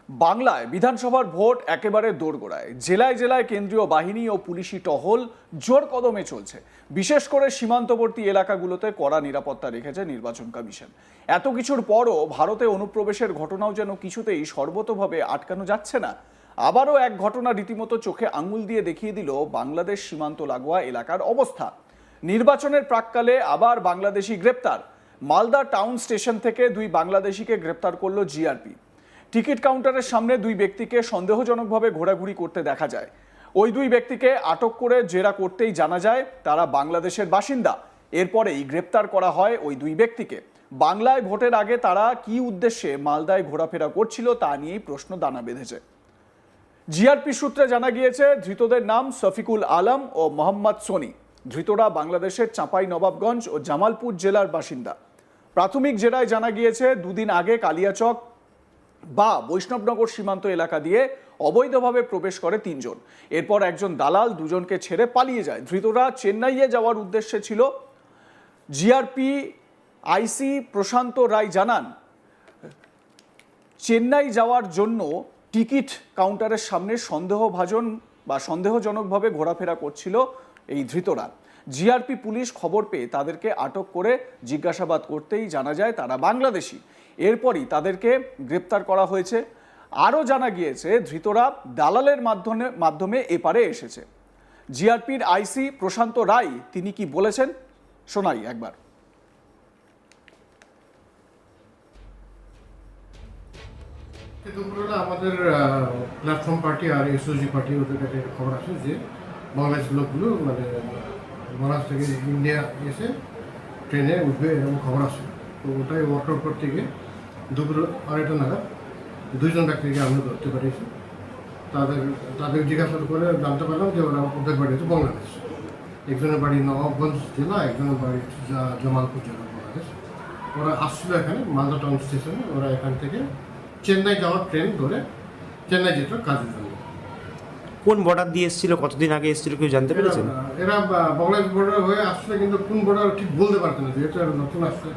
বাংলায় বিধানসভার ভোট একেবারে দোরগোড়ায়। জেলায় জেলায় কেন্দ্রীয় বাহিনী ও পুলিশি টহল জোর কদমে চলছে। বিশেষ করে সীমান্তবর্তী এলাকাগুলোতে কড়া নিরাপত্তা রেখেছে নির্বাচন কমিশন। এত কিছুর পরও ভারতে অনুপ্রবেশের ঘটনাও যেন কিছুতেই সর্বতোভাবে আটকানো যাচ্ছে না। আবারও এক ঘটনা রীতিমতো চোখে আঙুল দিয়ে দেখিয়ে দিল বাংলাদেশ সীমান্ত লাগোয়া এলাকার অবস্থা। নির্বাচনের প্রাক্কালে আবার বাংলাদেশি গ্রেপ্তার। মালদা টাউন স্টেশন থেকে দুই বাংলাদেশিকে গ্রেপ্তার করল জিআরপি। টিকিট কাউন্টারের সামনে দুই ব্যক্তিকে সন্দেহজনকভাবে ঘোরাঘুরি করতে দেখা যায়। ওই দুই ব্যক্তিকে আটক করে জেরা করতেই জানা যায় তারা বাংলাদেশের বাসিন্দা। এরপরেই গ্রেপ্তার করা হয় ওই দুই ব্যক্তিকে। বাংলায় ভোটের আগে তারা কি উদ্দেশ্যে মালদায় ঘোরাফেরা করছিল তা নিয়েই প্রশ্ন দানা বেঁধেছে। জিআরপি সূত্রে জানা গিয়েছে ধৃতদের নাম শফিকুল আলম ও মোহাম্মদ সোনি। ধৃতরা বাংলাদেশের চাঁপাই নবাবগঞ্জ ও জামালপুর জেলার বাসিন্দা। প্রাথমিক জেরায় জানা গিয়েছে দুদিন আগে কালিয়াচক বা বৈষ্ণবনগর সীমান্ত এলাকা দিয়ে অবৈধভাবে প্রবেশ করে তিনজন। এরপর একজন দালাল দুজনকে ছেড়ে পালিয়ে যায়। ধৃতরা চেন্নাইয়ে যাওয়ার উদ্দেশ্যে ছিল। জিআরপি আইসি প্রশান্ত রায় জানান, চেন্নাই যাওয়ার জন্য টিকিট কাউন্টারের সামনে সন্দেহজনকভাবে ঘোরাফেরা করছিল এই ধৃতরা। জিআরপি পুলিশ খবর পেয়ে তাদেরকে আটক করে জিজ্ঞাসাবাদ করতেই জানা যায় তারা বাংলাদেশি। এরপরই তাদেরকে গ্রেপ্তার করা হয়েছে। আরও জানা গিয়েছে ধৃতরা দালালের মাধ্যমে এপারে এসেছে। জিআরপির আইসি প্রশান্ত রায় তিনি কি বলেছেন শোনাই একবার। দুপুরবেলা আমাদের প্ল্যাটফর্ম পার্টি আর এসওজি পার্টি ওদের কাছে খবর আছে যে বাংলাদেশ লোকগুলো মানে বাংলাদেশ থেকে ইন্ডিয়া এসে ট্রেনে উঠবে এরকম খবর আছে। তো ওটাই ওয়ার্কআউট করতে গিয়ে দুপুর 2:30 নাগাদ দুইজন ব্যক্তিকে আমরা ধরতে পেরেছি। তাদের জিজ্ঞাসা করে জানতে পারলাম যে ওদের বাড়ি হচ্ছে বাংলাদেশ। একজনের বাড়ি নবাবগঞ্জ জেলা, একজনের বাড়ি জামালপুর জেলা বাংলাদেশ। ওরা আসছিল এখানে মালদা টাউন স্টেশনে। ওরা এখান থেকে চেন্নাই যাওয়ার ট্রেন ধরে চেন্নাই যেত কাজের জন্য। কোন বর্ডার দিয়ে এসেছিল, কতদিন আগে এসেছিল কেউ জানতে পেরেছেন? এরা বাংলাদেশ বর্ডার হয়ে আসলে, কিন্তু কোন বর্ডার ঠিক বলতে পারতেন না, যেহেতু এরা নতুন আসছে।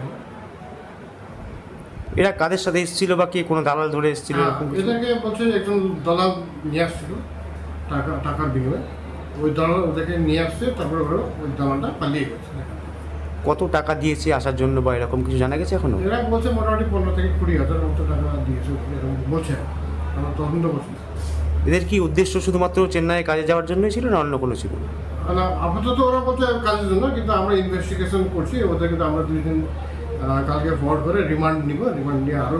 এরা কাদের সাথে এসেছিল বা কে কোনো দালাল ধরে এসেছিল? এদেরকে বলছে একজন দালাল নিয়ে আসছিল টাকার বিনিময়ে। ওই দালাল ওদেরকে নিয়ে আসছে, তারপরে ওরা ওই দালালটা পালিয়ে গেছে। কত টাকা দিয়েছে আসার জন্য বা এরকম কিছু জানা গেছে এখনো? এরা বলছে মোটামুটি 15 থেকে 20,000 মতো টাকা দিয়েছে, এরকম বলছে। আমরা তদন্ত করছি। এদের কি উদ্দেশ্য শুধুমাত্র চেন্নাই কাজে যাওয়ার জন্যই ছিল না অন্য কোনো ছিল? না, আপাতত ওরা বলছে কাজের জন্য, কিন্তু আমরা ইনভেস্টিগেশন করছি। ওদেরকে তো আমরা 2 দিন কালকে ফরওয়ার্ড করে রিমান্ড নিব। রিমান্ড নিয়ে আরও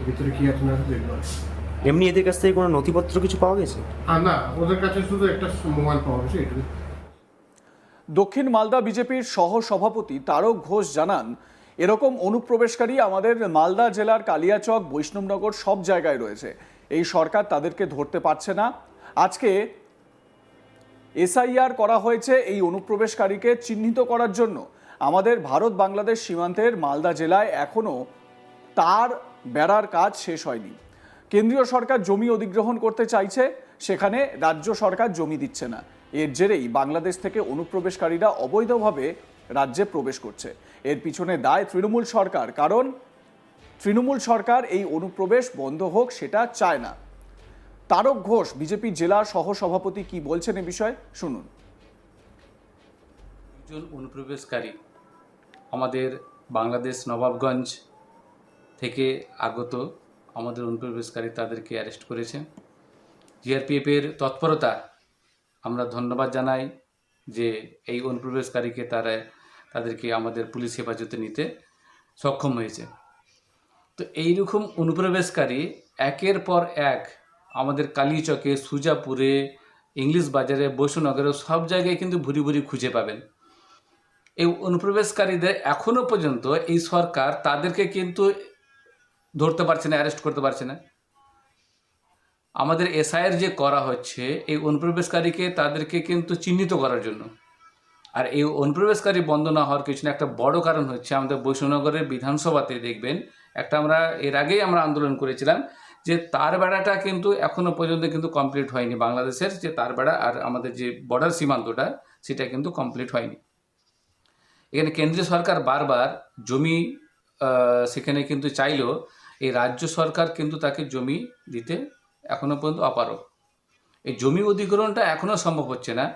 ভিতরে কী আছে না দেখব। এমনি এদের কাছ থেকে কোনো নথিপত্র কিছু পাওয়া গেছে? না, ওদের কাছে শুধু একটা মোবাইল পাওয়া গেছে, এটুকু। দক্ষিণ মালদা বিজেপির সহ সভাপতি তারক ঘোষ জানান, এরকম অনুপ্রবেশকারী আমাদের মালদা জেলার কালিয়াচক, বৈষ্ণবনগর সব জায়গায় রয়েছে। এই সরকার তাদেরকে ধরতে পারছে না। আজকে এসআইআর করা হয়েছে এই অনুপ্রবেশকারীকে চিহ্নিত করার জন্য। আমাদের ভারত বাংলাদেশ সীমান্তের মালদা জেলায় এখনও তার বেড়ার কাজ শেষ হয়নি। কেন্দ্রীয় সরকার জমি অধিগ্রহণ করতে চাইছে, সেখানে রাজ্য সরকার জমি দিচ্ছে না। এর জেরেই বাংলাদেশ থেকে অনুপ্রবেশকারীরা অবৈধভাবে রাজ্যে প্রবেশ করছে। এর পিছনে দায় তৃণমূল সরকার, কারণ তৃণমূল সরকার এই অনুপ্রবেশ বন্ধ হোক সেটা চায় না। তারক ঘোষ বিজেপি জেলা সহ সভাপতি কি বলছেন এ বিষয়ে শুনুন। একজন অনুপ্রবেশকারী আমাদের বাংলাদেশ নবাবগঞ্জ থেকে আগত আমাদের অনুপ্রবেশকারী তাদেরকে অ্যারেস্ট করেছে। জিআরপিএফের তৎপরতা আমরা ধন্যবাদ জানাই যে এই অনুপ্রবেশকারীকে তাদেরকে আমাদের পুলিশ হেফাজতে নিতে সক্ষম হয়েছে। তো এইরকম অনুপ্রবেশকারী একের পর এক আমাদের কালীচকে, সুজাপুরে, ইংলিশ বাজারে, বৈষ্ণবনগরে সব জায়গায় কিন্তু ভুরি ভুরি খুঁজে পাবেন। এই অনুপ্রবেশকারীদের এখনও পর্যন্ত এই সরকার তাদেরকে কিন্তু ধরতে পারছে না, অ্যারেস্ট করতে পারছে না। আমাদের এসআইআর যে করা হচ্ছে এই অনুপ্রবেশকারীকে তাদেরকে কিন্তু চিহ্নিত করার জন্য। আর এই অনুপ্রবেশকারী বন্ধ না হওয়ার পিছনে একটা বড় কারণ হচ্ছে আমাদের বৈষ্ণবনগরের বিধানসভাতে দেখবেন একটা আমরা এর আগেই আমরা আন্দোলন করেছিলাম যে তার বেড়াটা কিন্তু এখনও পর্যন্ত কিন্তু কমপ্লিট হয়নি। বাংলাদেশের যে তার বেড়া আর আমাদের যে বর্ডার সীমান্তটা সেটা কিন্তু কমপ্লিট হয়নি। এখানে কেন্দ্রীয় সরকার বারবার জমি সেখানে কিন্তু চাইলেও এই রাজ্য সরকার কিন্তু তাকে জমি দিতে এখনো পর্যন্ত অপারগ। এই জমি অধিগ্রহণটা এখনও সম্ভব হচ্ছে না।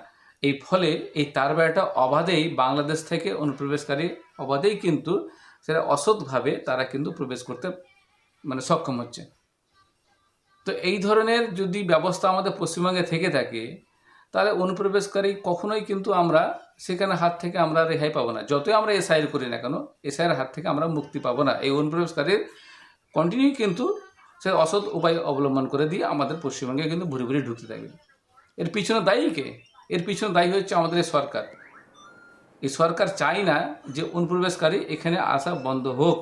এই ফলে এই তার বেড়াটা অবাধেই বাংলাদেশ থেকে অনুপ্রবেশকারী অবাধেই কিন্তু সেটা অসৎভাবে তারা কিন্তু প্রবেশ করতে সক্ষম হচ্ছে। তো এই ধরনের যদি ব্যবস্থা আমাদের পশ্চিমবঙ্গে থেকে থাকে, তাহলে অনুপ্রবেশকারী কখনোই কিন্তু আমরা সেখানে হাত থেকে আমরা রেহাই পাবো না। যতই আমরা এসআইআর করি না কেন, এসআইআর হাত থেকে আমরা মুক্তি পাবো না। এই অনুপ্রবেশকারীর কন্টিনিউ কিন্তু সে অসৎ উপায় অবলম্বন করে দিয়ে আমাদের পশ্চিমবঙ্গে কিন্তু ভুরি ভুরি ঢুকতে থাকবে। এর পিছনে দায়ী কে? এর পিছনে দায়ী হচ্ছে আমাদের এই সরকার। এই সরকার চায় না যে অনুপ্রবেশকারী এখানে আসা বন্ধ হোক।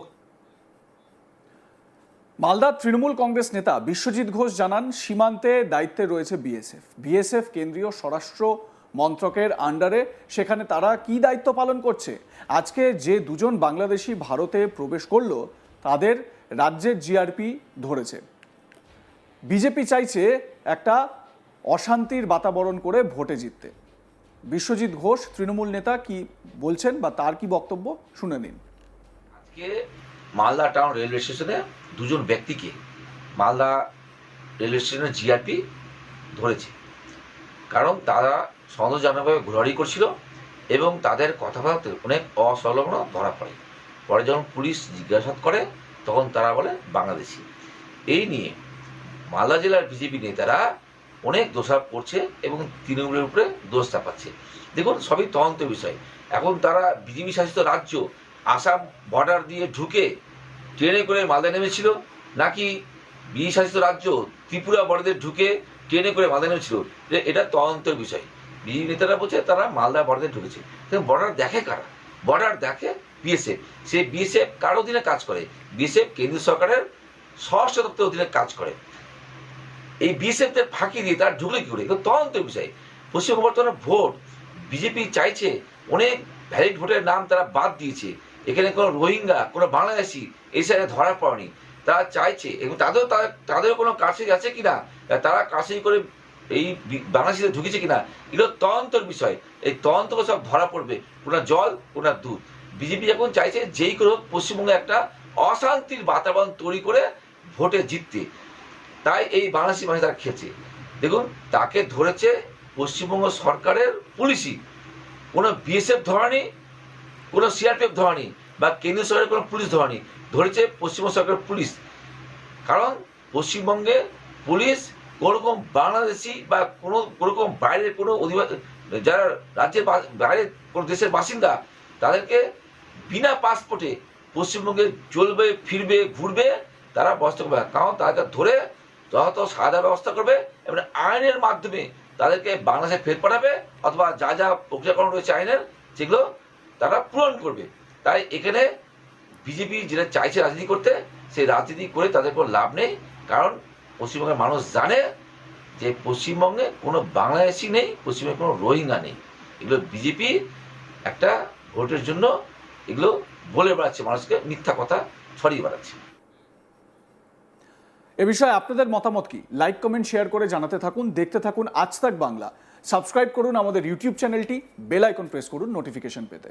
মালদার তৃণমূল কংগ্রেস নেতা বিশ্বজিৎ ঘোষ জানান, সীমান্তে দায়িত্বে রয়েছে বিএসএফ কেন্দ্রীয় স্বরাষ্ট্র মন্ত্রকের আন্ডারে। সেখানে তারা কি দায়িত্ব পালন করছে? আজকে যে দুজন বাংলাদেশি ভারতে প্রবেশ করলো তাদের রাজ্যের জিআরপি ধরেছে। বিজেপি চাইছে একটা অশান্তির বাতাবরণ করে ভোটে জিততে। বিশ্বজিৎ ঘোষ তৃণমূল নেতা কি বলছেন বা তার কি বক্তব্য শুনে নিন। আজকে মালদা টাউন রেলওয়ে স্টেশনে দুজন ব্যক্তিকে মালদা রেলওয়ে স্টেশনের জিআরপি ধরেছে, কারণ তারা সন্দেহজনকভাবে ঘোরাঘুরি করছিল এবং তাদের কথাবার্তায় অনেক অসংলগ্ন ধরা পড়ে। পরে যখন পুলিশ জিজ্ঞাসাবাদ করে তখন তারা বলে বাংলাদেশি। এই নিয়ে মালদা জেলার বিজেপি নেতারা অনেক দোষারোপ করছে এবং তৃণমূলের উপরে দোষ চাপাচ্ছে। দেখুন, সবই তদন্ত বিষয়। এখন তারা বিজেপি শাসিত রাজ্য আসাম বর্ডার দিয়ে ঢুকে ট্রেনে করে মালদা নেমেছিল, নাকি বিজেপি শাসিত রাজ্য ত্রিপুরা বর্ডারে ঢুকে ট্রেনে করে মালদা নেমেছিল, এটা তদন্তের বিষয়। বিজেপি নেতারা বলছে তারা মালদা বর্ডারে ঢুকেছে। বর্ডার দেখে কারা? বর্ডার দেখে বিএসএফ। সেই বিএসএফ কার অধীনে কাজ করে? বিএসএফ কেন্দ্রীয় সরকারের স্বরাষ্ট্র দপ্তরের অধীনে কাজ করে। এই বিএসএফদের ফাঁকি দিয়ে তারা ঢুকলে কি করে? তদন্তের বিষয়। পশ্চিমবঙ্গ বর্তমানে ভোট বিজেপি চাইছে, অনেক ভ্যালিড ভোটের নাম তারা বাদ দিয়েছে। এখানে কোনো রোহিঙ্গা, কোনো বাংলাদেশি এই সাইডে ধরা পড়েনি। তারা চাইছে, এবং তাদেরও কোনো কারসাজি আছে কিনা, তারা কারসাজি করে এই বাংলাদেশিদের ঢুকেছে কিনা, এগুলো তদন্তের বিষয়। এই তদন্ত সব ধরা পড়বে, কোনা জল কোনা দুধ। বিজেপি এখন চাইছে যেই করে পশ্চিমবঙ্গে একটা অশান্তির বাতাবরণ তৈরি করে ভোটে জিততে। তাই এই বাংলাদেশি মানুষ তারা খেয়েছে। দেখুন, তাকে ধরেছে পশ্চিমবঙ্গ সরকারের পুলিশই, কোনো বিএসএফ ধরেনি, কোনো সিআরপিএফ ধরেনি, বা কেন্দ্রীয় সরকারের কোনো পুলিশ ধরেনি, ধরেছে পশ্চিমবঙ্গ সরকারের পুলিশ। কারণ পশ্চিমবঙ্গে পুলিশ কোনোরকম বাংলাদেশি বা কোনোরকম বাইরের কোনো যারা রাজ্যের বাইরে কোনো দেশের বাসিন্দা, তাদেরকে বিনা পাসপোর্টে পশ্চিমবঙ্গে চলবে, ফিরবে, ঘুরবে, তারা বসতে করবে। কারণ তাদেরকে ধরে যত সাদা ব্যবস্থা করবে এবং আইনের মাধ্যমে তাদেরকে বাংলাদেশে ফেরত পাঠাবে, অথবা যা যা প্রক্রিয়াকরণ রয়েছে আইনের, সেগুলো তারা পূরণ করবে। তাই এখানে বিজেপি যেটা চাইছে রাজনীতি করতে, সেই রাজনীতি করে তাদের কোনো লাভ নেই। কারণ পশ্চিমবঙ্গের মানুষ জানে যে পশ্চিমবঙ্গে কোনো বাংলাদেশি নেই, পশ্চিমবঙ্গে কোনো রোহিঙ্গা নেই। এগুলো বিজেপি একটা ভোটের জন্য এগুলো বলে বেড়াচ্ছে, মানুষকে মিথ্যা কথা ছড়িয়ে বেড়াচ্ছে। এ বিষয়ে আপনাদের মতামত কি? লাইক, কমেন্ট, শেয়ার করে জানাতে থাকুন। দেখতে থাকুন আজ তাক বাংলা। সাবস্ক্রাইব করুন আমাদের ইউটিউব চ্যানেলটি, বেল আইকন প্রেস করুন নোটিফিকেশন পেতে।